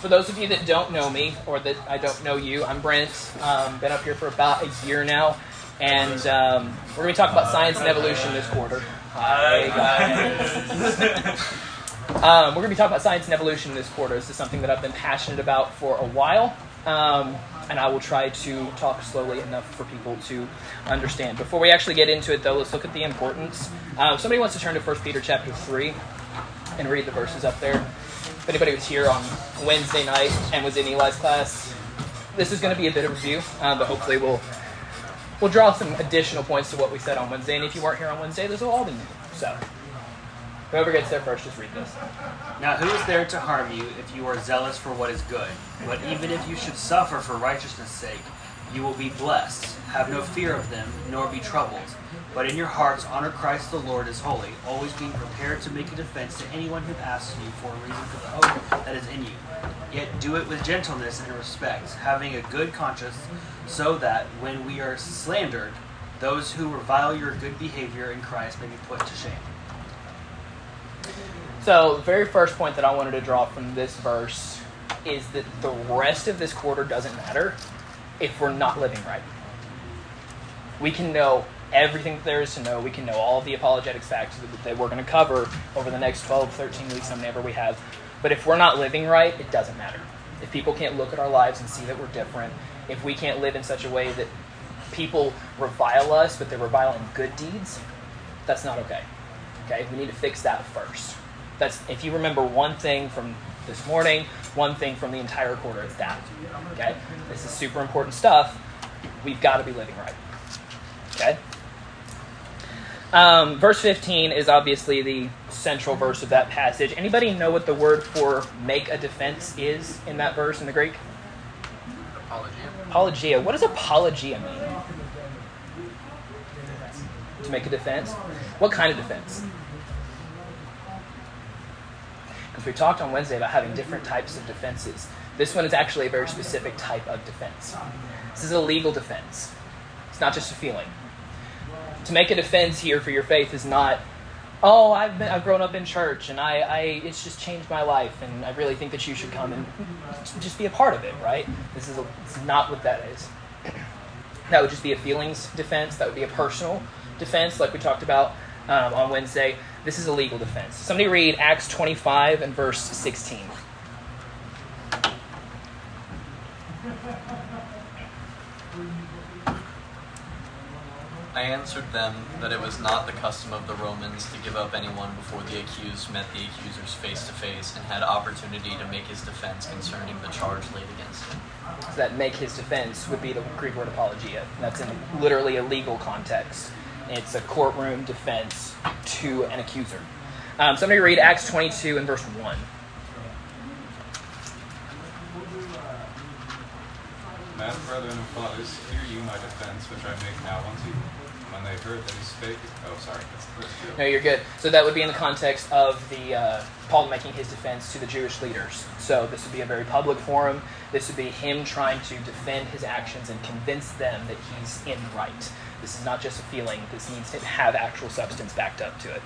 For those of you that don't know me, or that I don't know you, I'm Brent. Been up here for about a year now, and we're going to talk about science and evolution this quarter. Hey guys. We're going to be talking about science and evolution this quarter. This is something that I've been passionate about for a while, and I will try to talk slowly enough for people to understand. Before we actually get into it, though, let's look at the importance. Somebody wants to turn to 1 Peter chapter 3 and read the verses up there. If anybody was here on Wednesday night and was in Eli's class, this is going to be a bit of a review, but hopefully we'll draw some additional points to what we said on Wednesday. And if you weren't here on Wednesday, those will all be new. So whoever gets there first, just read this. Now who is there to harm you if you are zealous for what is good? But even if you should suffer for righteousness' sake, you will be blessed. Have no fear of them, nor be troubled. But in your hearts honor Christ the Lord as holy, always being prepared to make a defense to anyone who asks you for a reason for the hope that is in you. Yet do it with gentleness and respect, having a good conscience, so that when we are slandered, those who revile your good behavior in Christ may be put to shame. So the very first point that I wanted to draw from this verse is that the rest of this quarter doesn't matter if we're not living right. We can know everything that there is to know. We can know all of the apologetics facts that we're going to cover over the next 12, 13 weeks, whenever we have. But if we're not living right, it doesn't matter. If people can't look at our lives and see that we're different, if we can't live in such a way that people revile us, but they're reviling good deeds, that's not okay. Okay? We need to fix that first. That's, if you remember one thing from this morning, one thing from the entire quarter, it's that. Okay? This is super important stuff. We've got to be living right. Okay? Verse 15 is obviously the central verse of that passage. Anybody know what the word for make a defense is in that verse in the Greek? Apologia. What does apologia mean? To make a defense? What kind of defense? Because we talked on Wednesday about having different types of defenses. This one is actually a very specific type of defense. This is a legal defense. It's not just a feeling. To make a defense here for your faith is not, oh, I've grown up in church and it's just changed my life and I really think that you should come and just be a part of it, right? This is not what that is. That would just be a feelings defense. That would be a personal defense, like we talked about on Wednesday. This is a legal defense. Somebody read Acts 25 and verse 16. I answered them that it was not the custom of the Romans to give up anyone before the accused met the accusers face to face and had opportunity to make his defense concerning the charge laid against him. So that make his defense would be the Greek word apologia. That's in literally a legal context. It's a courtroom defense to an accuser. Somebody read Acts 22 and verse 1. Men, brethren, and fathers, hear you my defense, which I make now unto you. When they heard that he spake, that's the verse 2. No, you're good. So that would be in the context of the Paul making his defense to the Jewish leaders. So this would be a very public forum. This would be him trying to defend his actions and convince them that he's in right. This is not just a feeling. This needs to have actual substance backed up to it.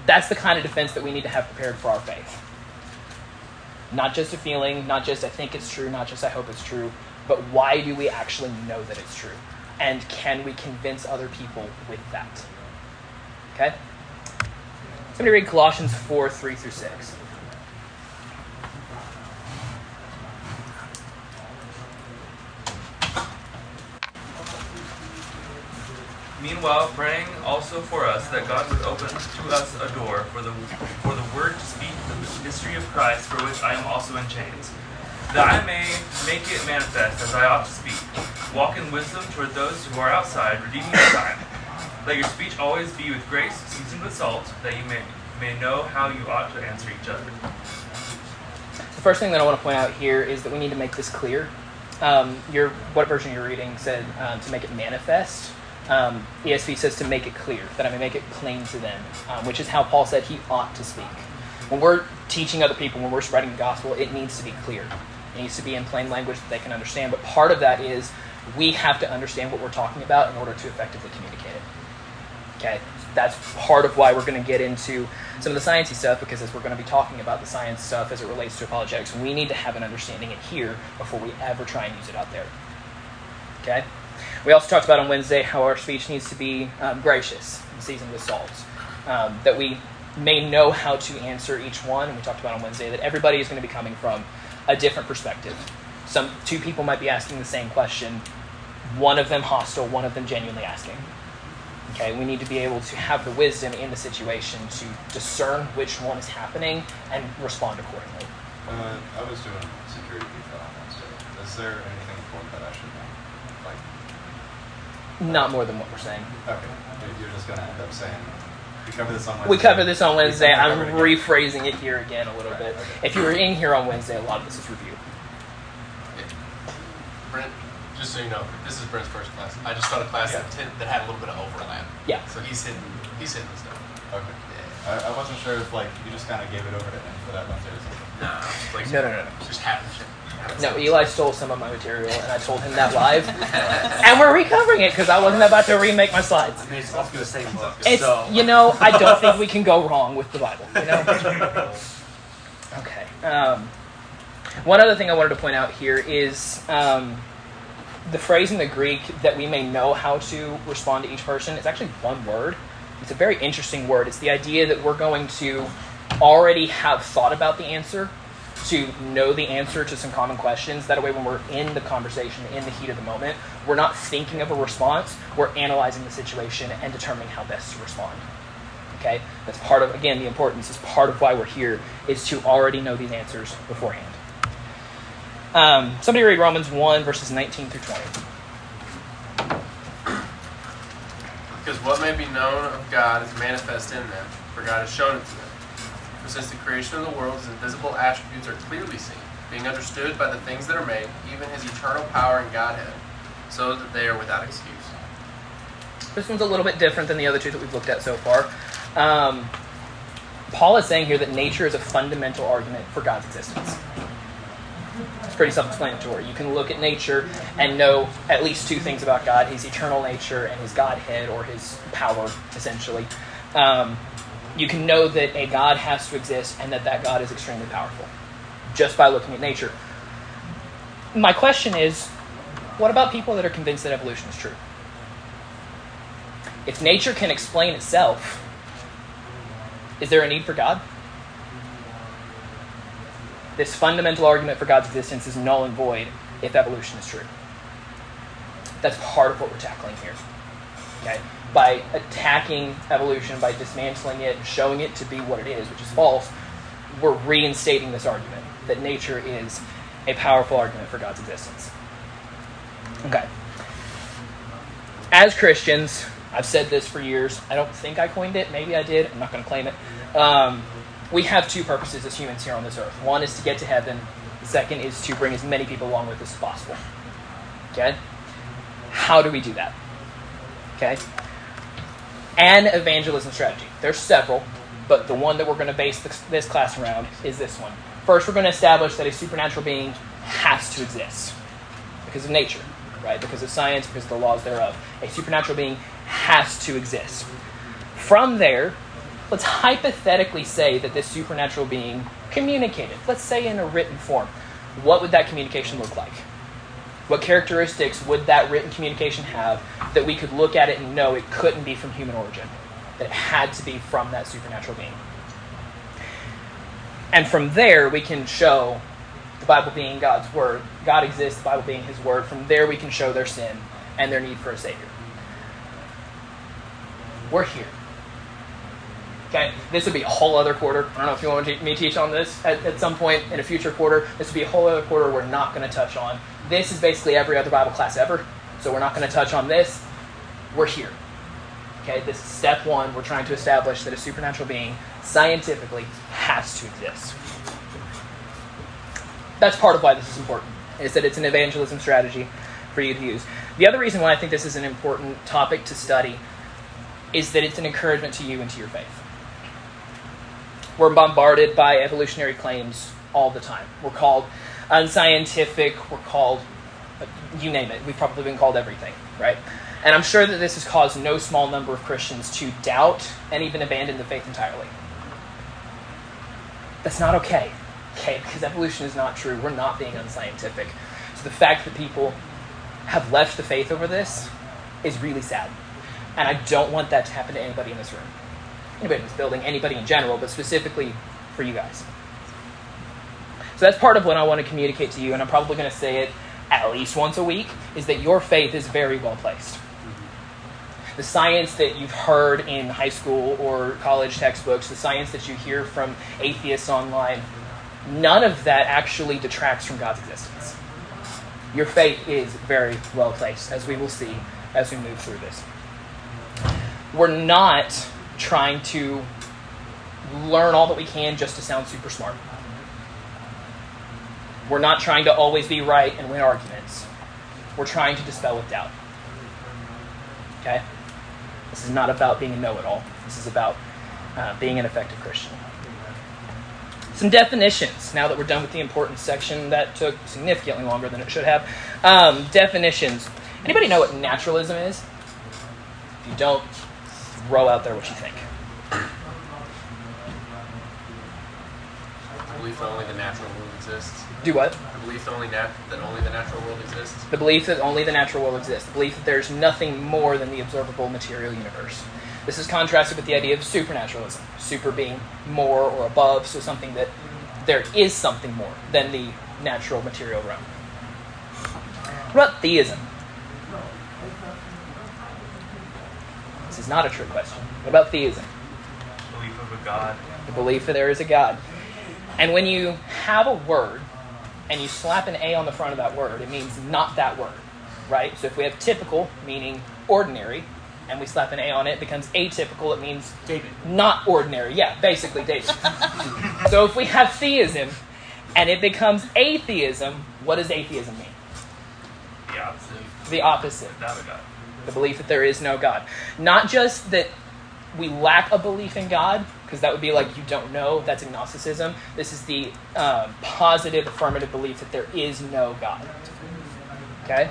That's the kind of defense that we need to have prepared for our faith. Not just a feeling, not just I think it's true, not just I hope it's true, but why do we actually know that it's true? And can we convince other people with that? Okay? Somebody read Colossians 4, 3 through 6. Meanwhile, praying also for us that God would open to us a door for the word to speak the mystery of Christ, for which I am also in chains, that I may make it manifest as I ought to speak. Walk in wisdom toward those who are outside, redeeming the time. Let your speech always be with grace, seasoned with salt, that you may know how you ought to answer each other. The first thing that I want to point out here is that we need to make this clear. What version you're reading said to make it manifest. ESV says to make it clear, that I may make it plain to them, which is how Paul said he ought to speak. When we're teaching other people, when we're spreading the gospel, it needs to be clear. It needs to be in plain language that they can understand. But part of that is we have to understand what we're talking about in order to effectively communicate it. Okay? That's part of why we're going to get into some of the sciencey stuff, because as we're going to be talking about the science stuff as it relates to apologetics, we need to have an understanding it here before we ever try and use it out there. Okay? We also talked about on Wednesday how our speech needs to be gracious and seasoned with salt, that we may know how to answer each one. And we talked about on Wednesday that everybody is going to be coming from a different perspective. Two people might be asking the same question, one of them hostile, one of them genuinely asking. Okay, we need to be able to have the wisdom in the situation to discern which one is happening and respond accordingly. I was doing security detail on Wednesday. Is there anything important that I should know? Like, not more than what we're saying. Okay, you're just going to end up saying, we cover this on Wednesday. We cover this on Wednesday. I'm rephrasing it here again a little bit. Okay. If you were in here on Wednesday, a lot of this is review. Brent, just so you know, this is Brent's first class. I just taught a class that had a little bit of overlap. Yeah. So he's hitting the stuff. Okay. Yeah. I wasn't sure if you just kind of gave it over to him for that Wednesday or something. No. Just happened shit. No, Eli stole some of my material, and I told him that live. And we're recovering it because I wasn't about to remake my slides. I mean, it's off the same book. It's, I don't think we can go wrong with the Bible. Okay. One other thing I wanted to point out here is the phrase in the Greek that we may know how to respond to each person is actually one word. It's a very interesting word. It's the idea that we're going to already have thought about the answer, to know the answer to some common questions. That way, when we're in the conversation, in the heat of the moment, we're not thinking of a response. We're analyzing the situation and determining how best to respond. Okay? That's part of, again, the importance is part of why we're here, is to already know these answers beforehand. Somebody read Romans 1, verses 19 through 20. Because what may be known of God is manifest in them, for God has shown it to them. For since the creation of the world, his invisible attributes are clearly seen, being understood by the things that are made, even his eternal power and Godhead, so that they are without excuse. This one's a little bit different than the other two that we've looked at so far. Paul is saying here that nature is a fundamental argument for God's existence. It's pretty self-explanatory. You can look at nature and know at least two things about God: his eternal nature and his Godhead, or his power, essentially. You can know that a God has to exist and that God is extremely powerful just by looking at nature. My question is, what about people that are convinced that evolution is true? If nature can explain itself, is there a need for God? This fundamental argument for God's existence is null and void if evolution is true. That's part of what we're tackling here. Okay? By attacking evolution, by dismantling it, showing it to be what it is, which is false, we're reinstating this argument that nature is a powerful argument for God's existence. Okay. As Christians, I've said this for years. I don't think I coined it. Maybe I did. I'm not going to claim it. We have two purposes as humans here on this earth. One is to get to heaven. The second is to bring as many people along with us as possible. Okay? How do we do that? Okay? An evangelism strategy. There's several, but the one that we're going to base this class around is this one. First, we're going to establish that a supernatural being has to exist because of nature, right? Because of science, because of the laws thereof. A supernatural being has to exist. From there, let's hypothetically say that this supernatural being communicated, let's say in a written form. What would that communication look like? What characteristics would that written communication have that we could look at it and know it couldn't be from human origin? That it had to be from that supernatural being. And from there, we can show the Bible being God's Word. God exists, the Bible being His Word. From there, we can show their sin and their need for a Savior. We're here. Okay, this would be a whole other quarter. I don't know if you want me to teach on this at some point in a future quarter. This would be a whole other quarter we're not going to touch on. This is basically every other Bible class ever, so we're not going to touch on this. We're here. Okay, this is step one. We're trying to establish that a supernatural being scientifically has to exist. That's part of why this is important, is that it's an evangelism strategy for you to use. The other reason why I think this is an important topic to study is that it's an encouragement to you and to your faith. We're bombarded by evolutionary claims all the time. We're called unscientific. We're called, you name it. We've probably been called everything, right? And I'm sure that this has caused no small number of Christians to doubt and even abandon the faith entirely. That's not okay, because evolution is not true. We're not being unscientific. So the fact that people have left the faith over this is really sad. And I don't want that to happen to anybody in this room. Anybody in this building, anybody in general, but specifically for you guys. So that's part of what I want to communicate to you, and I'm probably going to say it at least once a week, is that your faith is very well placed. The science that you've heard in high school or college textbooks, the science that you hear from atheists online, none of that actually detracts from God's existence. Your faith is very well placed, as we will see as we move through this. We're not trying to learn all that we can just to sound super smart. We're not trying to always be right and win arguments. We're trying to dispel with doubt. Okay? This is not about being a know-it-all. This is about being an effective Christian. Some definitions, now that we're done with the important section that took significantly longer than it should have. Definitions. Anybody know what naturalism is? If you don't, throw out there what you think. The belief that only the natural world exists. Do what? The belief that only the natural world exists. The belief that only the natural world exists. The belief that there's nothing more than the observable material universe. This is contrasted with the idea of supernaturalism. Super being more or above, so something that there is something more than the natural material realm. What about theism? This is not a trick question. What about theism? Belief of a God. The belief that there is a God. And when you have a word and you slap an A on the front of that word, it means not that word, right? So if we have typical, meaning ordinary, and we slap an A on it, it becomes atypical, it means David. not ordinary. Yeah, basically David. So if we have theism and it becomes atheism, what does atheism mean? The opposite. The opposite. Without a God. The belief that there is no God. Not just that we lack a belief in God, because that would be like you don't know, that's agnosticism. This is the positive, affirmative belief that there is no God. Okay?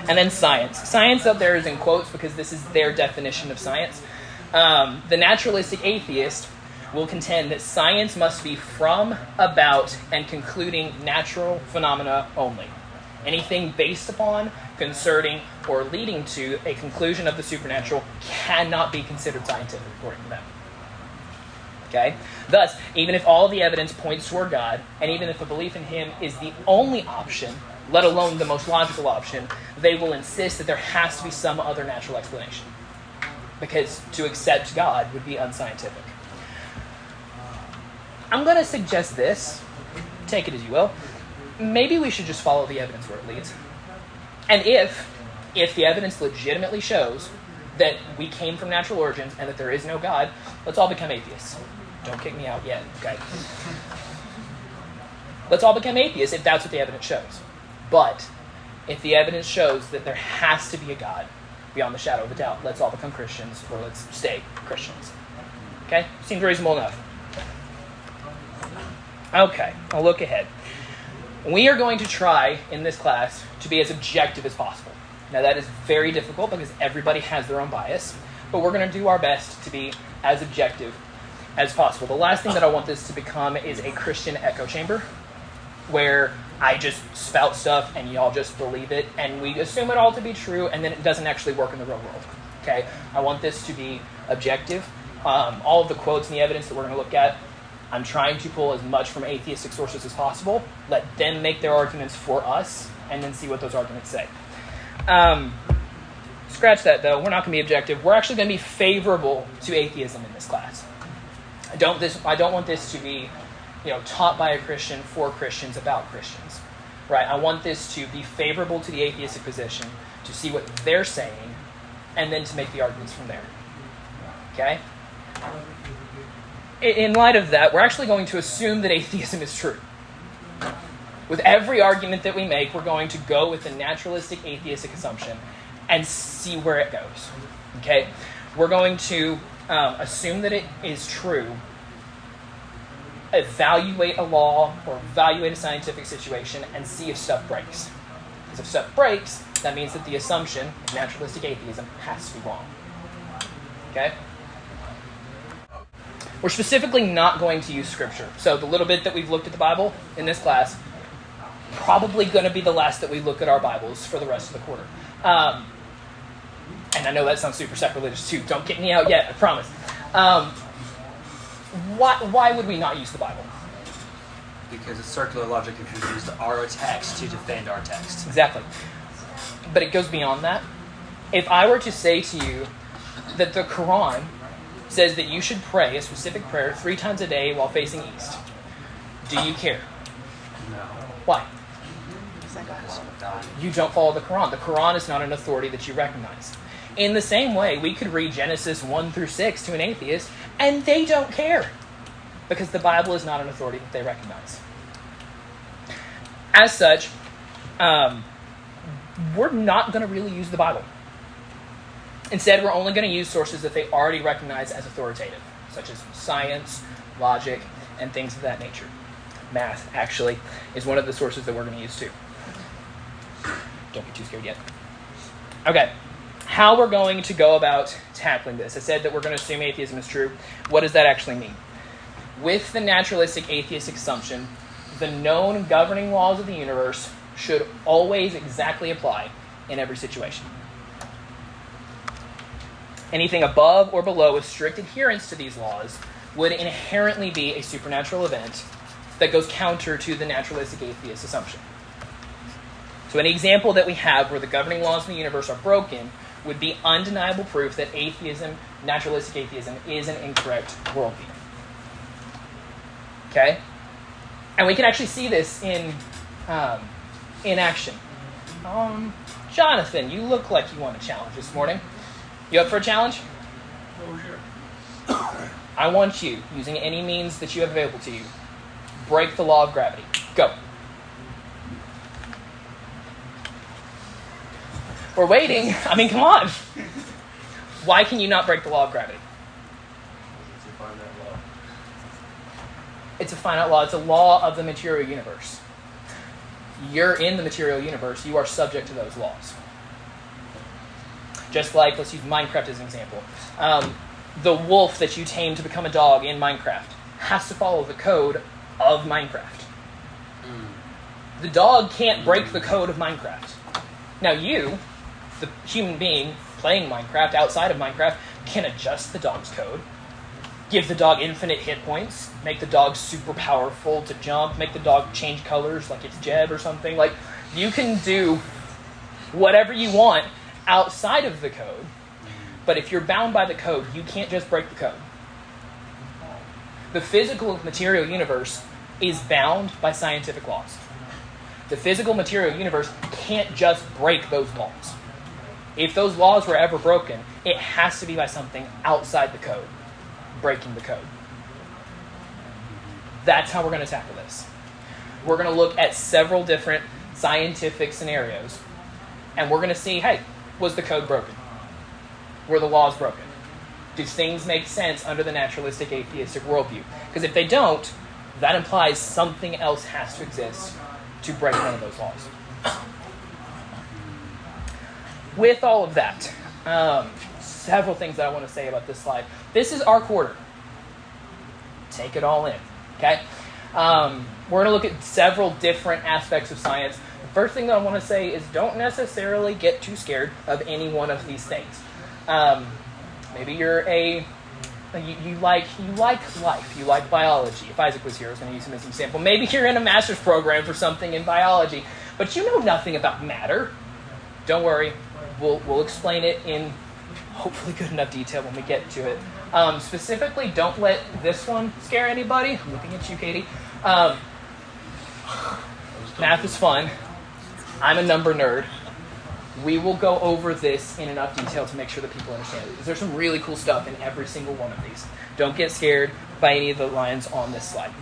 And then science. Science up there is in quotes because this is their definition of science. The naturalistic atheist will contend that science must be from, about, and concluding natural phenomena only. Anything based upon, concerning, or leading to a conclusion of the supernatural cannot be considered scientific, according to them. Okay? Thus, even if all the evidence points toward God, and even if a belief in Him is the only option, let alone the most logical option, they will insist that there has to be some other natural explanation. Because to accept God would be unscientific. I'm going to suggest this. Take it as you will. Maybe we should just follow the evidence where it leads. And if the evidence legitimately shows that we came from natural origins and that there is no God, let's all become atheists. Don't kick me out yet, okay? Let's all become atheists if that's what the evidence shows. But if the evidence shows that there has to be a God beyond the shadow of a doubt, let's all become Christians, or let's stay Christians. Okay? Seems reasonable enough. Okay, I'll look ahead. We are going to try, in this class, to be as objective as possible. Now, that is very difficult because everybody has their own bias, but we're going to do our best to be as objective as possible. The last thing that I want this to become is a Christian echo chamber, where I just spout stuff and y'all just believe it, and we assume it all to be true, and then it doesn't actually work in the real world. Okay? I want this to be objective. All of the quotes and the evidence that we're going to look at, I'm trying to pull as much from atheistic sources as possible, let them make their arguments for us, and then see what those arguments say. Scratch that, though. We're not going to be objective. We're actually going to be favorable to atheism in this class. I don't want this to be, taught by a Christian for Christians about Christians. Right? I want this to be favorable to the atheistic position, to see what they're saying, and then to make the arguments from there. Okay? In light of that, we're actually going to assume that atheism is true. With every argument that we make, we're going to go with the naturalistic atheistic assumption and see where it goes. Okay? We're going to assume that it is true, evaluate a law or evaluate a scientific situation, and see if stuff breaks. Because if stuff breaks, that means that the assumption of naturalistic atheism has to be wrong. Okay? We're specifically not going to use Scripture. So the little bit that we've looked at the Bible in this class, probably going to be the last that we look at our Bibles for the rest of the quarter. And I know that sounds super sacrilegious too. Don't get me out yet, I promise. Why would we not use the Bible? Because it's circular logic if you use our text to defend our text. Exactly. But it goes beyond that. If I were to say to you that the Quran says that you should pray a specific prayer 3 times a day while facing east, do you care? No. Why? You don't follow the Quran. The Quran is not an authority that you recognize. In the same way, we could read Genesis 1 through 6 to an atheist, and they don't care, because the Bible is not an authority that they recognize. As such, we're not going to really use the Bible. Instead, we're only going to use sources that they already recognize as authoritative, such as science, logic, and things of that nature. Math, actually, is one of the sources that we're going to use too. Don't be too scared yet. Okay, how we're going to go about tackling this. I said that we're going to assume atheism is true. What does that actually mean? With the naturalistic atheistic assumption, the known governing laws of the universe should always exactly apply in every situation. Anything above or below with strict adherence to these laws would inherently be a supernatural event that goes counter to the naturalistic atheist assumption. So any example that we have where the governing laws of the universe are broken would be undeniable proof that atheism, naturalistic atheism, is an incorrect worldview. Okay? And we can actually see this in action. Jonathan, you look like you want a challenge this morning. You up for a challenge? Oh, sure. I want you, using any means that you have available to you, break the law of gravity. Go. We're waiting. I mean, come on. Why can you not break the law of gravity? It's a finite law. It's a law of the material universe. You're in the material universe. You are subject to those laws. Just like, let's use Minecraft as an example. The wolf that you tame to become a dog in Minecraft has to follow the code of Minecraft. The dog can't break the code of Minecraft. Now you, the human being playing Minecraft outside of Minecraft, can adjust the dog's code, give the dog infinite hit points, make the dog super powerful to jump, make the dog change colors like it's Jeb or something. Like, you can do whatever you want outside of the code, but if you're bound by the code, you can't just break the code. The physical material universe is bound by scientific laws. The physical material universe can't just break those laws. If those laws were ever broken, it has to be by something outside the code, breaking the code. That's how we're going to tackle this. We're going to look at several different scientific scenarios, and we're going to see, hey, was the code broken? Were the laws broken? Do things make sense under the naturalistic atheistic worldview? Because if they don't, that implies something else has to exist to break one of those laws. With all of that, several things that I want to say about this slide. This is our quarter. Take it all in, okay? We're going to look at several different aspects of science. The first thing that I want to say is don't necessarily get too scared of any one of these things. Maybe you're you like life, you like biology. If Isaac was here, I was going to use him as an example. Maybe you're in a master's program for something in biology, but you know nothing about matter. Don't worry, we'll explain it in hopefully good enough detail when we get to it. Specifically, don't let this one scare anybody. I'm looking at you, Katie. Math is fun. I'm a number nerd. We will go over this in enough detail to make sure that people understand it. There's some really cool stuff in every single one of these. Don't get scared by any of the lines on this slide.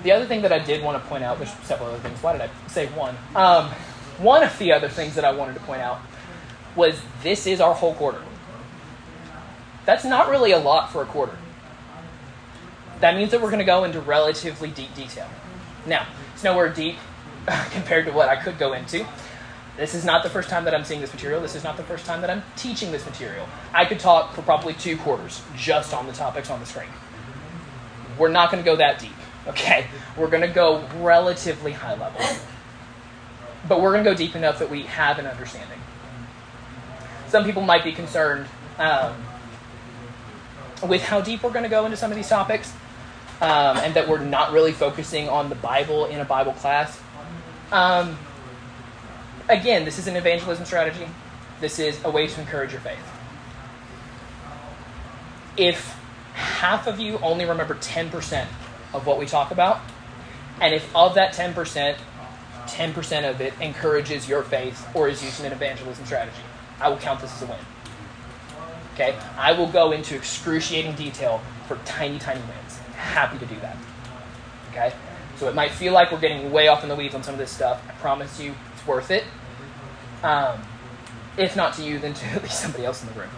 The other thing that I did want to point out, there's several other things. Why did I say one? One of the other things that I wanted to point out was this is our whole quarter. That's not really a lot for a quarter. That means that we're going to go into relatively deep detail. Now, it's nowhere deep compared to what I could go into. This is not the first time that I'm seeing this material. This is not the first time that I'm teaching this material. I could talk for probably 2 quarters just on the topics on the screen. We're not going to go that deep, okay? We're going to go relatively high level. But we're going to go deep enough that we have an understanding. Some people might be concerned with how deep we're going to go into some of these topics, and that we're not really focusing on the Bible in a Bible class. Again, this is an evangelism strategy. This is a way to encourage your faith. If half of you only remember 10% of what we talk about, and if of that 10% of it encourages your faith or is used in an evangelism strategy, I will count this as a win. Okay? I will go into excruciating detail for tiny, tiny wins. Happy to do that. Okay? So it might feel like we're getting way off in the weeds on some of this stuff. I promise you it's worth it. If not to you, then to at least somebody else in the room.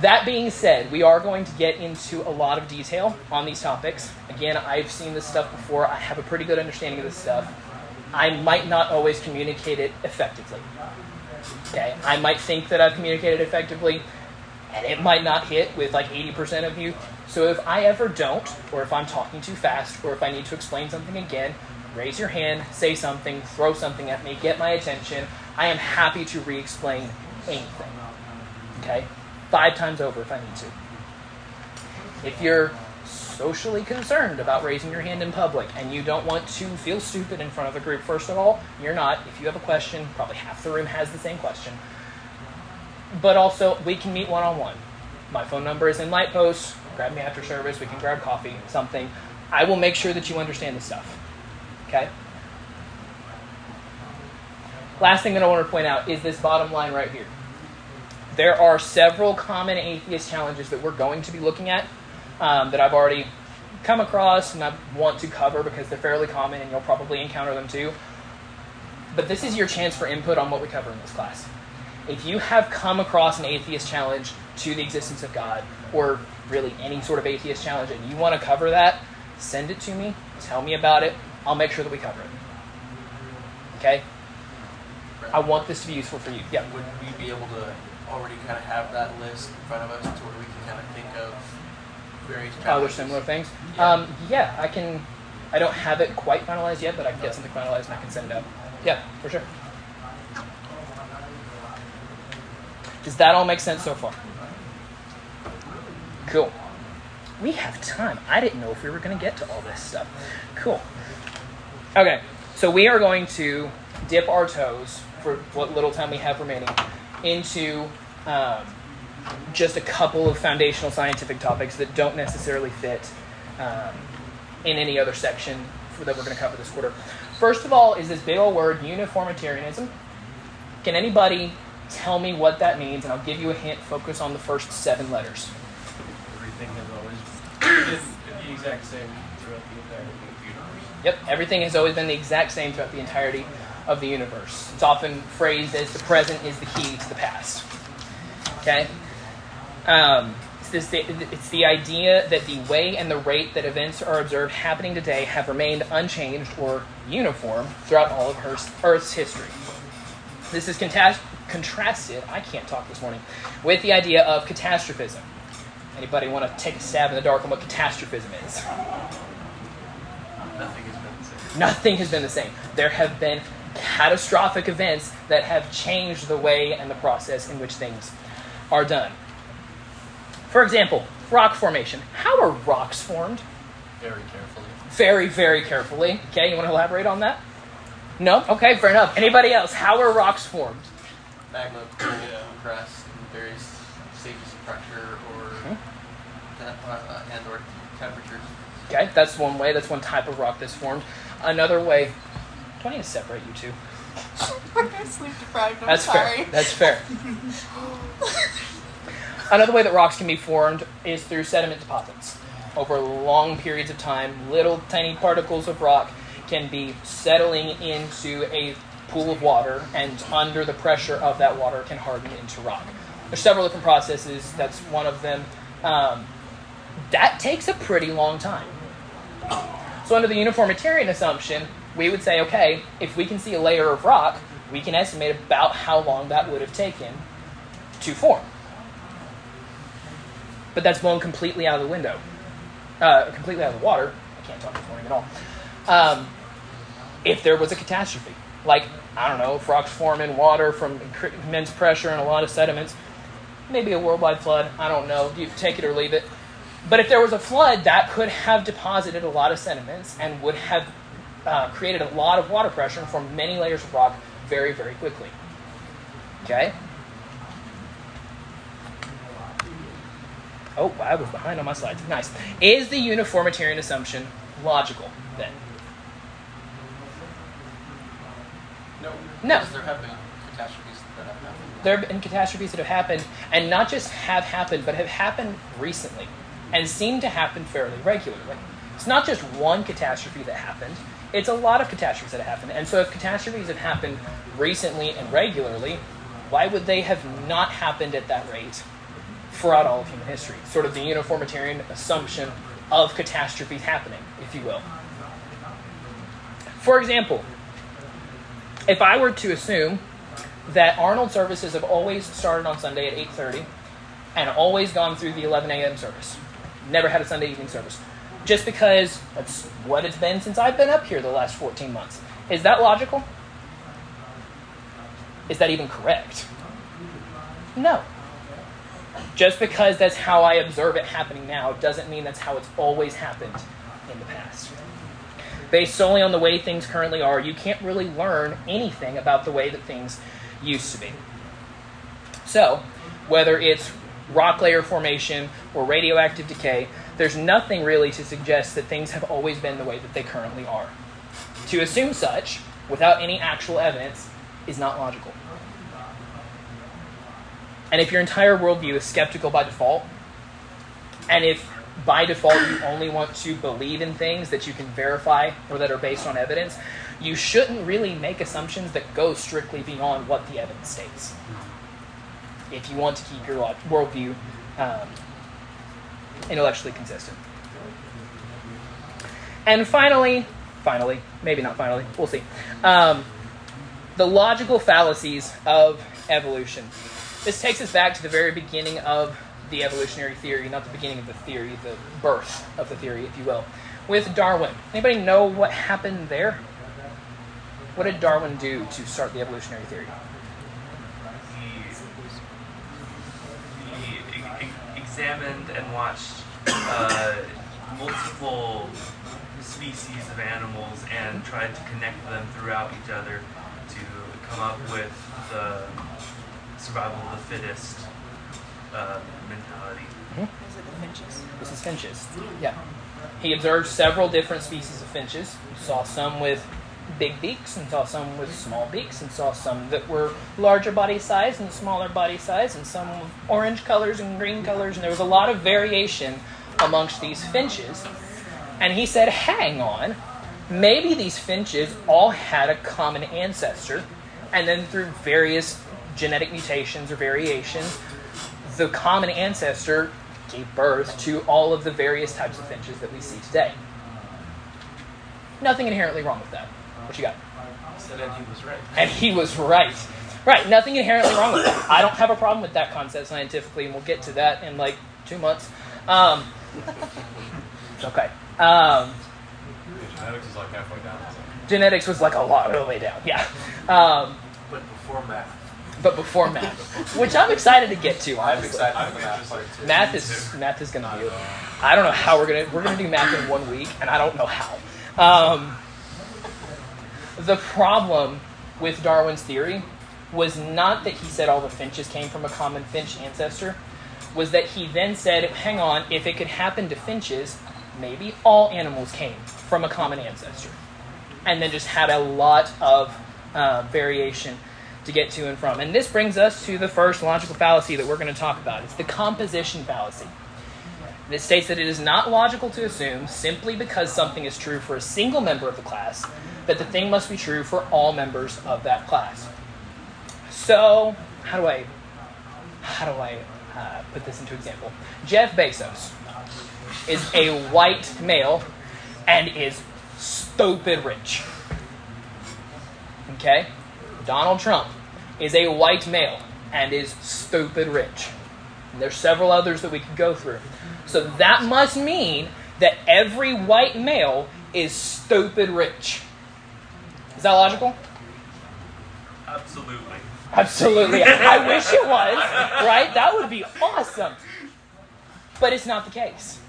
That being said, we are going to get into a lot of detail on these topics. Again, I've seen this stuff before. I have a pretty good understanding of this stuff. I might not always communicate it effectively. Okay? I might think that I've communicated effectively, and it might not hit with like 80% of you. So if I ever don't, or if I'm talking too fast, or if I need to explain something again, raise your hand, say something, throw something at me, get my attention. I am happy to re-explain anything. Okay? 5 times over if I need to. If you're socially concerned about raising your hand in public and you don't want to feel stupid in front of a group, first of all, you're not. If you have a question, probably half the room has the same question. But also, we can meet one-on-one. My phone number is in light posts. Grab me after service. We can grab coffee, something. I will make sure that you understand the stuff. Okay? Last thing that I want to point out is this bottom line right here. There are several common atheist challenges that we're going to be looking at that I've already come across and I want to cover because they're fairly common and you'll probably encounter them too. But this is your chance for input on what we cover in this class. If you have come across an atheist challenge to the existence of God, or really any sort of atheist challenge, and you want to cover that, send it to me, tell me about it, I'll make sure that we cover it. Okay? I want this to be useful for you. Yeah. Would we be able to already kind of have that list in front of us to where we can kind of think of various challenges? Other similar things? Yeah. I can. I don't have it quite finalized yet, but I can get something finalized and I can send it out. Yeah, for sure. Does that all make sense so far? Cool. We have time. I didn't know if we were going to get to all this stuff. Cool. Okay, so we are going to dip our toes, for what little time we have remaining, into just a couple of foundational scientific topics that don't necessarily fit in any other section that we're going to cover this quarter. First of all is this big old word, uniformitarianism. Can anybody tell me what that means? And I'll give you a hint. Focus on the first 7 letters. Everything has always been the exact same throughout the entirety of the universe. Yep, everything has always been the exact same throughout the entirety of the universe. It's often phrased as the present is the key to the past. Okay? It's the idea that the way and the rate that events are observed happening today have remained unchanged or uniform throughout all of Earth's history. This is contrasted, I can't talk this morning, with the idea of catastrophism. Anybody want to take a stab in the dark on what catastrophism is? Nothing has been the same. Nothing has been the same. There have been catastrophic events that have changed the way and the process in which things are done. For example, rock formation. How are rocks formed? Very carefully. Very, very carefully. Okay, you want to elaborate on that? No? Okay, fair enough. Anybody else? How are rocks formed? Magma compressed in various stages of pressure and or temperatures. Okay, that's one way. That's one type of rock that's formed. Another way... Do I need to separate you two? I'm sleep deprived. I'm That's sorry. fair. That's fair. Another way that rocks can be formed is through sediment deposits. Over long periods of time, little tiny particles of rock can be settling into a pool of water, and under the pressure of that water can harden into rock. There's several different processes. That's one of them. That takes a pretty long time. So So under the uniformitarian assumption, we would say, okay, if we can see a layer of rock, we can estimate about how long that would have taken to form. But that's blown completely out of the window. Completely out of the water. I can't talk this morning at all. If there was a catastrophe, like, I don't know, if rocks form in water from immense pressure and a lot of sediments, maybe a worldwide flood, I don't know, you take it or leave it. But if there was a flood, that could have deposited a lot of sediments and would have created a lot of water pressure and formed many layers of rock very, very quickly. Okay? Oh, I was behind on my slides. Nice. Is the uniformitarian assumption logical, then? No. Because there have been catastrophes that have happened. There have been catastrophes that have happened, and not just have happened, but have happened recently, and seem to happen fairly regularly. It's not just one catastrophe that happened, it's a lot of catastrophes that have happened. And so if catastrophes have happened recently and regularly, why would they have not happened at that rate throughout all of human history? Sort of the uniformitarian assumption of catastrophes happening, if you will. For example, if I were to assume that Arnold services have always started on Sunday at 8:30 and always gone through the 11 a.m. service, never had a Sunday evening service, just because that's what it's been since I've been up here the last 14 months. Is that logical? Is that even correct? No. Just because that's how I observe it happening now doesn't mean that's how it's always happened in the past. Based solely on the way things currently are, you can't really learn anything about the way that things used to be. So, whether it's rock layer formation or radioactive decay, there's nothing really to suggest that things have always been the way that they currently are. To assume such, without any actual evidence, is not logical. And if your entire worldview is skeptical by default, and if by default you only want to believe in things that you can verify or that are based on evidence, you shouldn't really make assumptions that go strictly beyond what the evidence states. If you want to keep your worldview intellectually consistent. And finally, maybe not finally, we'll see. The logical fallacies of evolution. This takes us back to the very beginning of the evolutionary theory, not the beginning of the theory, the birth of the theory, if you will, with Darwin. Anybody know what happened there? What did Darwin do to start the evolutionary theory? He examined and watched multiple species of animals and tried to connect them throughout each other to come up with the survival of the fittest mentality. Is it the finches? This is finches. Yeah. He observed several different species of finches. He saw some with big beaks and saw some with small beaks and saw some that were larger body size and smaller body size and some with orange colors and green colors, and there was a lot of variation amongst these finches. And he said, hang on, maybe these finches all had a common ancestor, and then through various genetic mutations or variations, the common ancestor gave birth to all of the various types of finches that we see today. Nothing inherently wrong with that. What you got? So then he was right. And he was right. Right, nothing inherently wrong with that. I don't have a problem with that concept scientifically, and we'll get to that in like 2 months. It's okay. Genetics is like halfway down. Genetics was like a lot of the way down, yeah. But before math. Before math, which I'm excited to get to. I'm Honestly. excited for the math part too. Math is going to be. I don't know how we're gonna do math in 1 week, and I don't know how. The problem with Darwin's theory was not that he said all the finches came from a common finch ancestor, was that he then said, hang on, if it could happen to finches, maybe all animals came from a common ancestor. And then just had a lot of variation to get to and from. And this brings us to the first logical fallacy that we're going to talk about. It's the composition fallacy. It states that it is not logical to assume, simply because something is true for a single member of the class, that the thing must be true for all members of that class. So, how do I put this into example? Jeff Bezos is a white male and is stupid rich. Okay? Donald Trump is a white male and is stupid rich. And there's several others that we could go through. So that must mean that every white male is stupid rich. Is that logical? Absolutely. Absolutely. I wish it was, right? That would be awesome. But it's not the case.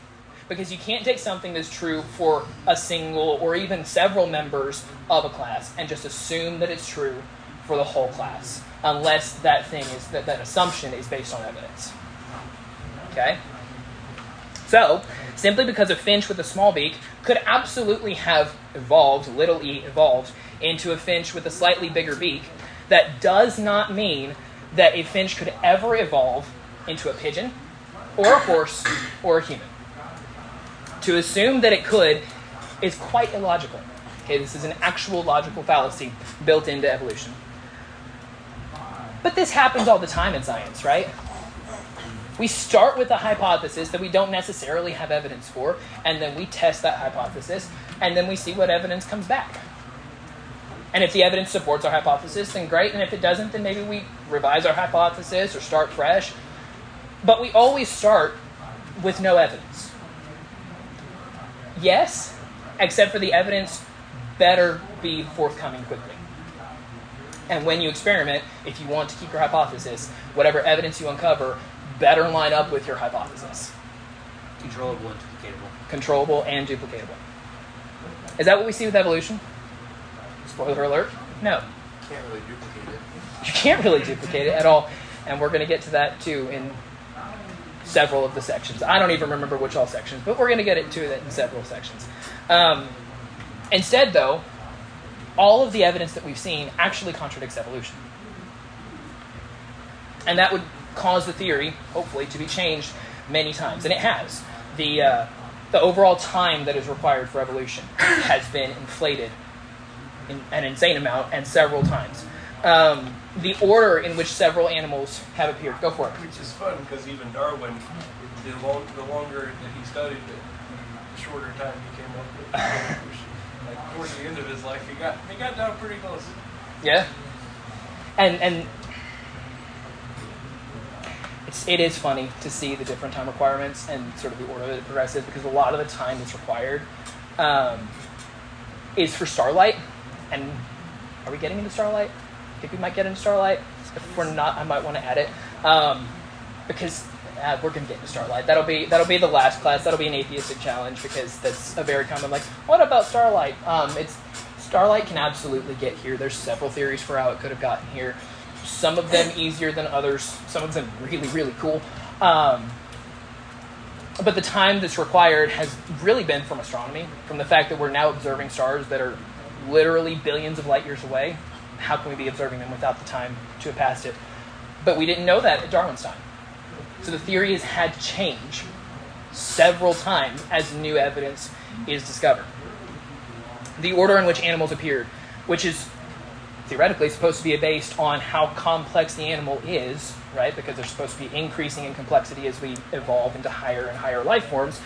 Because you can't take something that's true for a single or even several members of a class and just assume that it's true for the whole class, unless that assumption is based on evidence. Okay? So, simply because a finch with a small beak could absolutely have evolved, little e evolved, into a finch with a slightly bigger beak, that does not mean that a finch could ever evolve into a pigeon, or a horse, or a human. To assume that it could is quite illogical. Okay, this is an actual logical fallacy built into evolution. But this happens all the time in science, right? We start with a hypothesis that we don't necessarily have evidence for, and then we test that hypothesis, and then we see what evidence comes back. And if the evidence supports our hypothesis, then great, and if it doesn't, then maybe we revise our hypothesis or start fresh. But we always start with no evidence. Yes, except for the evidence better be forthcoming quickly. And when you experiment, if you want to keep your hypothesis, whatever evidence you uncover better line up with your hypothesis. Controllable and duplicatable. Controllable and duplicatable. Is that what we see with evolution? Spoiler alert? No. Can't really duplicate it. You can't really duplicate it at all. And we're going to get to that too in several of the sections. I don't even remember which all sections, but we're going to get to that in several sections. Instead, though, all of the evidence that we've seen actually contradicts evolution. And that would cause the theory, hopefully, to be changed many times. And it has. The overall time that is required for evolution has been inflated in an insane amount and several times. The order in which several animals have appeared. Go for it. Which is fun because even Darwin, the longer that he studied it, the shorter time he came up with evolution. Like towards the end of his life, he got down pretty close. Yeah, and it is funny to see the different time requirements and sort of the order that it progresses, because a lot of the time that's required is for starlight. And are we getting into starlight? I think we might get into starlight. If we're not, I might want to add it because we're going to get into starlight. That'll be the last class. That'll be an atheistic challenge, because that's a very common, like, what about starlight? Starlight can absolutely get here. There's several theories for how it could have gotten here. Some of them easier than others. Some of them really, really cool. But the time that's required has really been from astronomy, from the fact that we're now observing stars that are literally billions of light years away. How can we be observing them without the time to have passed it? But we didn't know that at Darwin's time. So the theory has had to change several times as new evidence is discovered. The order in which animals appeared, which is theoretically supposed to be based on how complex the animal is, right? Because they're supposed to be increasing in complexity as we evolve into higher and higher life forms.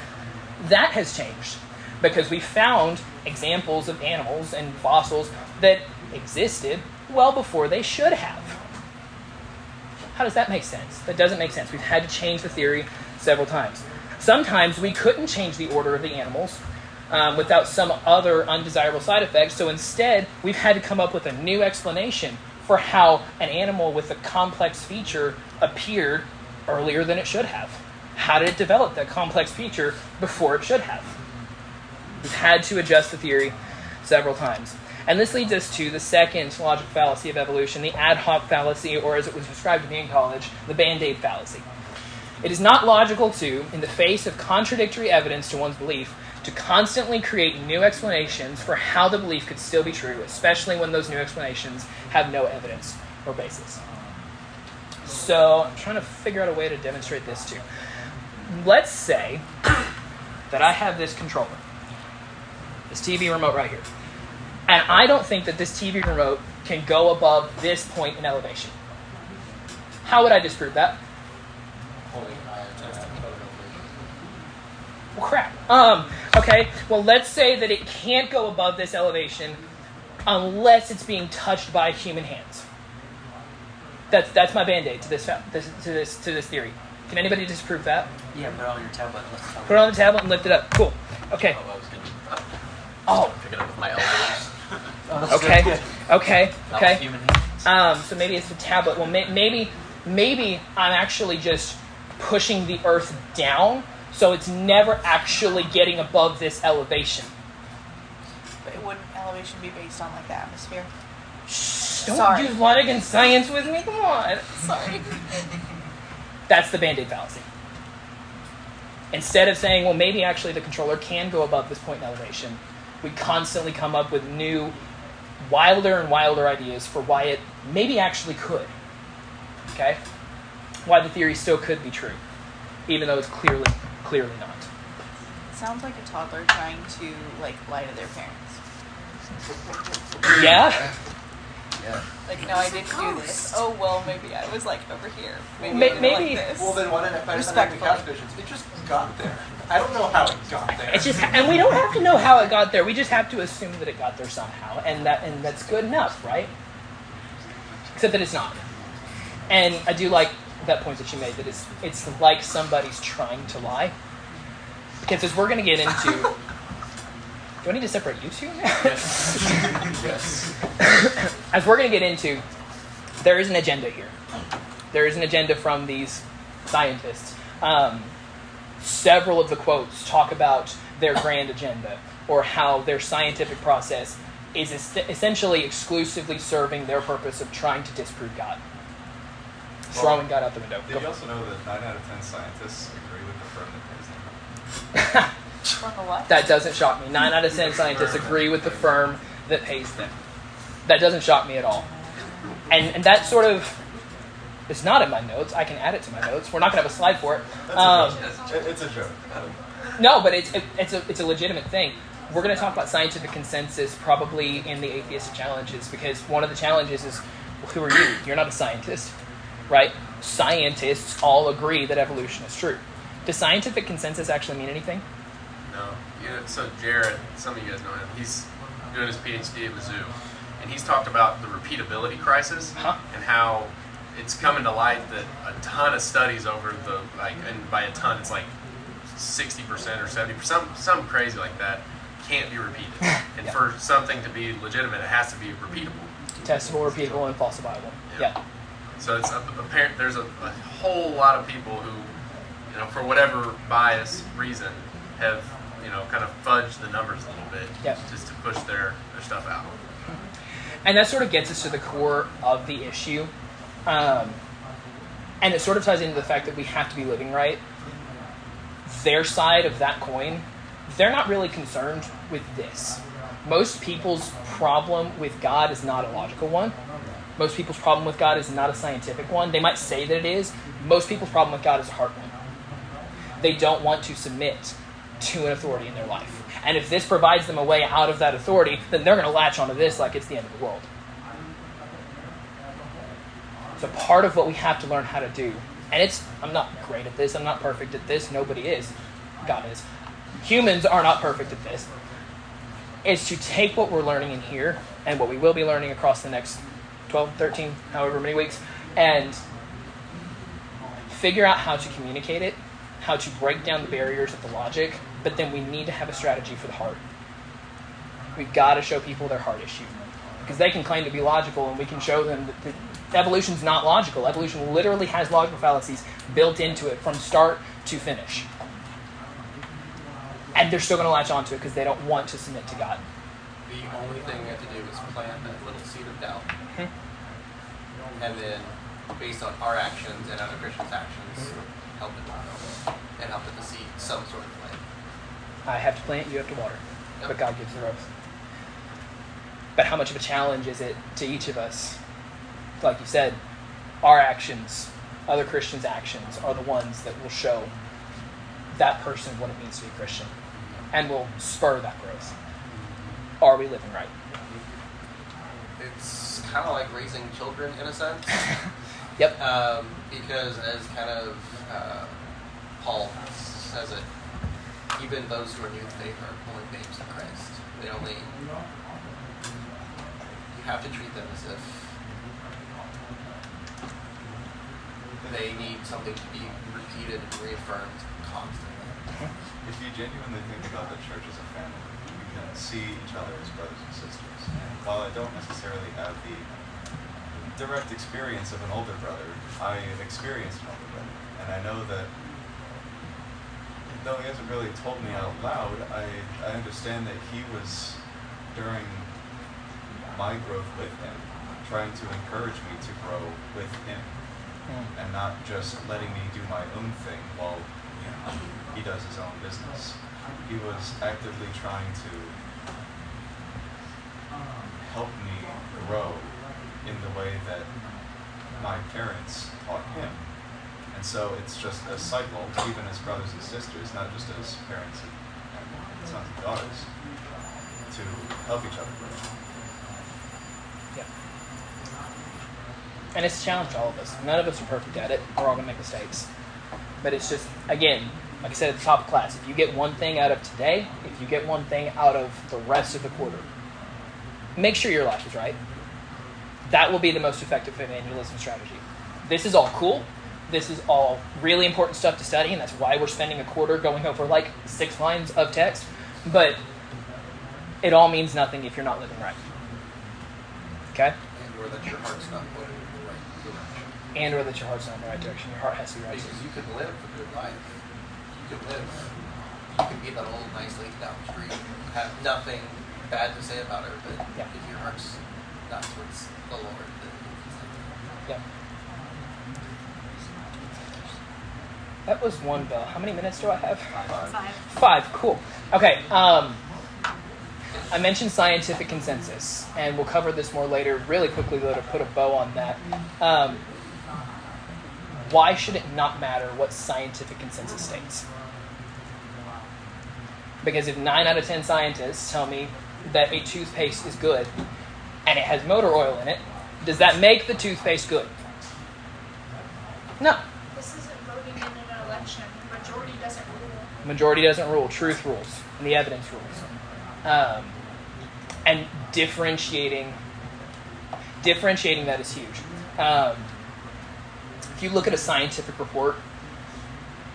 That has changed because we found examples of animals and fossils that existed well before they should have. How does that make sense? That doesn't make sense. We've had to change the theory several times. Sometimes we couldn't change the order of the animals without some other undesirable side effects, so instead we've had to come up with a new explanation for how an animal with a complex feature appeared earlier than it should have. How did it develop that complex feature before it should have? We've had to adjust the theory several times. And this leads us to the second logical fallacy of evolution, the ad hoc fallacy, or as it was described to me in college, the Band-Aid fallacy. It is not logical to, in the face of contradictory evidence to one's belief, to constantly create new explanations for how the belief could still be true, especially when those new explanations have no evidence or basis. So I'm trying to figure out a way to demonstrate this too. Let's say that I have this controller, this TV remote right here. And I don't think that this TV remote can go above this point in elevation. How would I disprove that? Well, crap. Okay, well, let's say that it can't go above this elevation unless it's being touched by human hands. That's my band-aid to this theory. Can anybody disprove that? Yeah, put it on your tablet and let's Put it on the tablet and lift it up. Cool. Okay. I was going to Oh. pick it up with my elbows. Okay. Not with human hands. So maybe it's the tablet. Well, maybe I'm actually just pushing the earth down, so it's never actually getting above this elevation. But wouldn't elevation be based on like the atmosphere? Shh, don't Sorry. use logic and science with me. Come on. Sorry. That's the Band-Aid fallacy. Instead of saying, well, maybe actually the controller can go above this point in elevation, we constantly come up with new, wilder and wilder ideas for why it maybe actually could. Okay? Why the theory still could be true, even though it's clearly not. It sounds like a toddler trying to like lie to their parents. Yeah? Like, no, I didn't do this. Oh well, maybe I was like over here. Maybe I didn't Maybe- like this. Well, then why didn't I find the Respectfully. calculations? It just got there. I don't know how it got there. It's just, and we don't have to know how it got there. We just have to assume that it got there somehow, and that's good enough, right? Except that it's not. And I do like that point that you made, that it's like somebody's trying to lie. Because as we're going to get into... Do I need to separate you two now? Yes. As we're going to get into, there is an agenda here. There is an agenda from these scientists. Several of the quotes talk about their grand agenda, or how their scientific process is essentially exclusively serving their purpose of trying to disprove God. Throwing God out the window. Did you also know that 9 out of 10 scientists agree with the firm that pays them? From the what? That doesn't shock me. 9 out of 10 scientists agree with the firm that pays them. That doesn't shock me at all. And that sort of is not in my notes. I can add it to my notes. We're not going to have a slide for it. It's a joke. No, but it's a legitimate thing. We're going to talk about scientific consensus probably in the atheistic challenges, because one of the challenges is, well, who are you? You're not a scientist, right? Scientists all agree that evolution is true. Does scientific consensus actually mean anything? No. So Jared, some of you guys know him. He's doing his PhD at Mizzou, and he's talked about the repeatability crisis and how it's coming to light that a ton of studies over the and by a ton it's like 60% or 70%, something crazy like that, can't be repeated. And Yeah. for something to be legitimate, it has to be repeatable. Testable, repeatable, and falsifiable. Yeah. So it's apparent there's a whole lot of people who, for whatever bias reason, have kind of fudged the numbers a little bit, just to push their stuff out. And that sort of gets us to the core of the issue. And it sort of ties into the fact that we have to be living right. Their side of that coin, they're not really concerned with this. Most people's problem with God is not a logical one. Most people's problem with God is not a scientific one. They might say that it is. Most people's problem with God is a heart one. They don't want to submit to an authority in their life. And if this provides them a way out of that authority, then they're going to latch onto this like it's the end of the world. So part of what we have to learn how to do, and I'm not great at this, I'm not perfect at this, nobody is, God is. Humans are not perfect at this, is to take what we're learning in here, and what we will be learning across the next 12, 13, however many weeks, and figure out how to communicate it, how to break down the barriers of the logic, but then we need to have a strategy for the heart. We've got to show people their heart issue. Because they can claim to be logical, and we can show them that evolution's not logical. Evolution literally has logical fallacies built into it from start to finish. And they're still going to latch onto it because they don't want to submit to God. The only thing we have to do is plant that little seed of doubt. And then, based on our actions and other Christians' actions, help it grow. And help it to see some sort of light. I have to plant, you have to water. Yep. But God gives the growth. But how much of a challenge is it to each of us? Like you said, our actions, other Christians' actions, are the ones that will show that person what it means to be a Christian and will spur that growth. Are we living right? It's kind of like raising children in a sense. Yep. Because as kind of Paul says it, even those who are new to faith are only babes in Christ. You have to treat them as if they need something to be repeated and reaffirmed constantly. If you genuinely think about the church as a family, you can see each other as brothers and sisters. And while I don't necessarily have the direct experience of an older brother, I have experienced an older brother. And I know that, though he hasn't really told me out loud, I understand that he was, during my growth with him, trying to encourage me to grow with him. And not just letting me do my own thing while he does his own business. He was actively trying to help me grow in the way that my parents taught him. And so it's just a cycle, even as brothers and sisters, not just as parents and sons and daughters, to help each other grow. Yeah. And it's a challenge to all of us. None of us are perfect at it. We're all going to make mistakes. But it's just, again, like I said at the top of class, if you get one thing out of today, if you get one thing out of the rest of the quarter, make sure your life is right. That will be the most effective evangelism strategy. This is all cool. This is all really important stuff to study, and that's why we're spending a quarter going over like 6 lines of text. But it all means nothing if you're not living right. Okay? And or that your heart's not pointed in the right direction. And or that your heart's not in the right direction. Your heart has to be right. Because you can live a good life. You can be that old nice lady down the street, have nothing bad to say about her, but if your heart's not towards the Lord, then yeah. That was one bell. How many minutes do I have? 5. Cool. Okay. I mentioned scientific consensus, and we'll cover this more later. Really quickly, though, to put a bow on that. Why should it not matter what scientific consensus states? Because if 9 out of 10 scientists tell me that a toothpaste is good and it has motor oil in it, does that make the toothpaste good? No. This isn't voting in an election. Majority doesn't rule. Majority doesn't rule. Truth rules. And the evidence rules. And differentiating that is huge. If you look at a scientific report,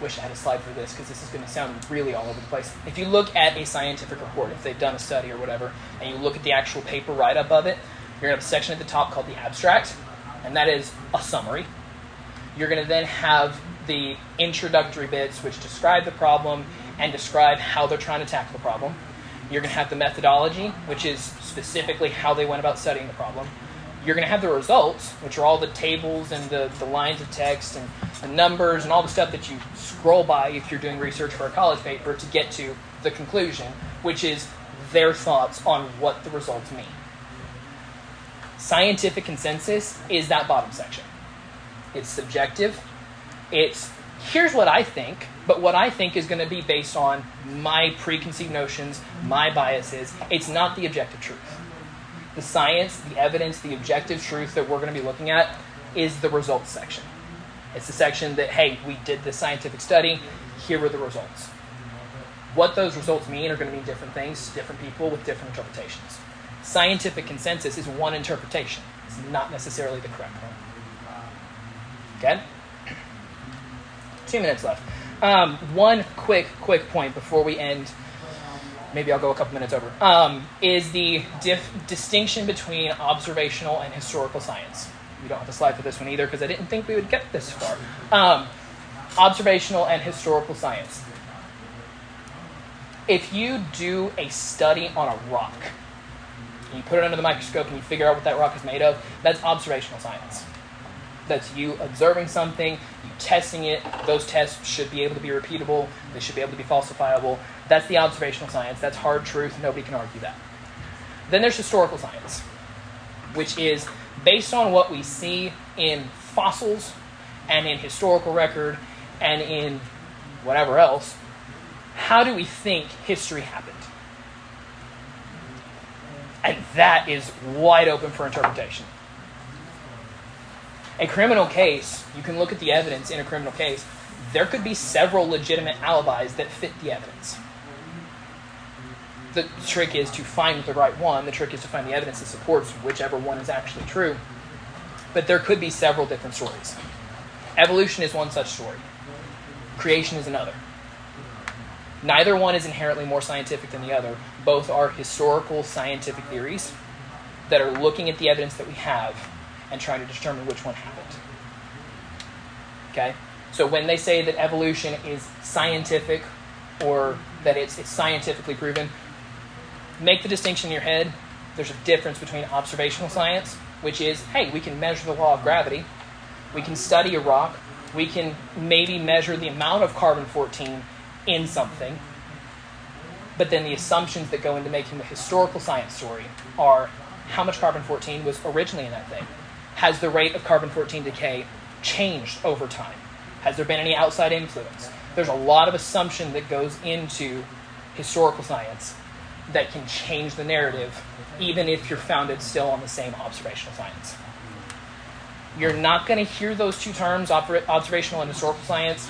wish I had a slide for this because this is going to sound really all over the place. If you look at a scientific report, if they've done a study or whatever, and you look at the actual paper write-up of it, you're going to have a section at the top called the abstract, and that is a summary. You're going to then have the introductory bits which describe the problem and describe how they're trying to tackle the problem. You're going to have the methodology, which is specifically how they went about studying the problem. You're going to have the results, which are all the tables and the lines of text and the numbers and all the stuff that you scroll by if you're doing research for a college paper to get to the conclusion, which is their thoughts on what the results mean. Scientific consensus is that bottom section. It's subjective. It's, here's what I think, but what I think is going to be based on my preconceived notions, my biases. It's not the objective truth. The science, the evidence, the objective truth that we're going to be looking at is the results section. It's the section that, hey, we did this scientific study, here were the results. What those results mean are going to mean different things to different people with different interpretations. Scientific consensus is one interpretation. It's not necessarily the correct one. Okay? 2 minutes left. One quick point before we end. Maybe I'll go a couple minutes over, is the distinction between observational and historical science. We don't have a slide for this one either because I didn't think we would get this far. Observational and historical science. If you do a study on a rock, and you put it under the microscope and you figure out what that rock is made of, that's observational science. That's you observing something, you testing it. Those tests should be able to be repeatable. They should be able to be falsifiable. That's the observational science. That's hard truth. Nobody can argue that. Then there's historical science, which is based on what we see in fossils and in historical record and in whatever else. How do we think history happened? And that is wide open for interpretation. A criminal case, you can look at the evidence in a criminal case. There could be several legitimate alibis that fit the evidence. The trick is to find the right one. The trick is to find the evidence that supports whichever one is actually true. But there could be several different stories. Evolution is one such story. Creation is another. Neither one is inherently more scientific than the other. Both are historical scientific theories that are looking at the evidence that we have and trying to determine which one happened. Okay? So when they say that evolution is scientific or that it's scientifically proven, make the distinction in your head. There's a difference between observational science, which is, hey, we can measure the law of gravity. We can study a rock. We can maybe measure the amount of carbon-14 in something. But then the assumptions that go into making the historical science story are how much carbon-14 was originally in that thing. Has the rate of carbon-14 decay changed over time? Has there been any outside influence? There's a lot of assumption that goes into historical science that can change the narrative, even if you're founded still on the same observational science. You're not going to hear those two terms, observational and historical science,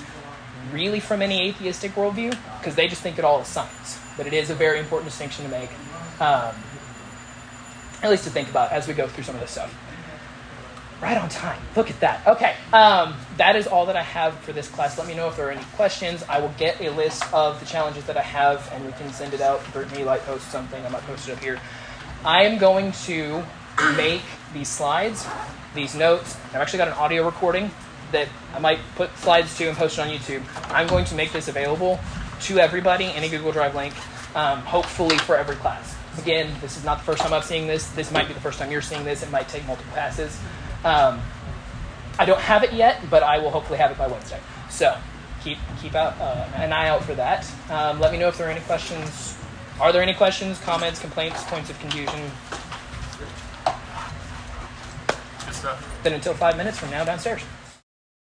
really from any atheistic worldview, because they just think it all is science. But it is a very important distinction to make, at least to think about as we go through some of this stuff. Right on time. Look at that. Okay. That is all that I have for this class. Let me know if there are any questions. I will get a list of the challenges that I have, and we can send it out. Brittany might post something. I might post it up here. I am going to make these slides, these notes. I've actually got an audio recording that I might put slides to and post it on YouTube. I'm going to make this available to everybody in a Google Drive link, hopefully for every class. Again, this is not the first time I'm seeing this. This might be the first time you're seeing this. It might take multiple passes. I don't have it yet, but I will hopefully have it by Wednesday. So keep out an eye out for that. Let me know if there are any questions. Are there any questions, comments, complaints, points of confusion? Good stuff. Then until 5 minutes from now, downstairs.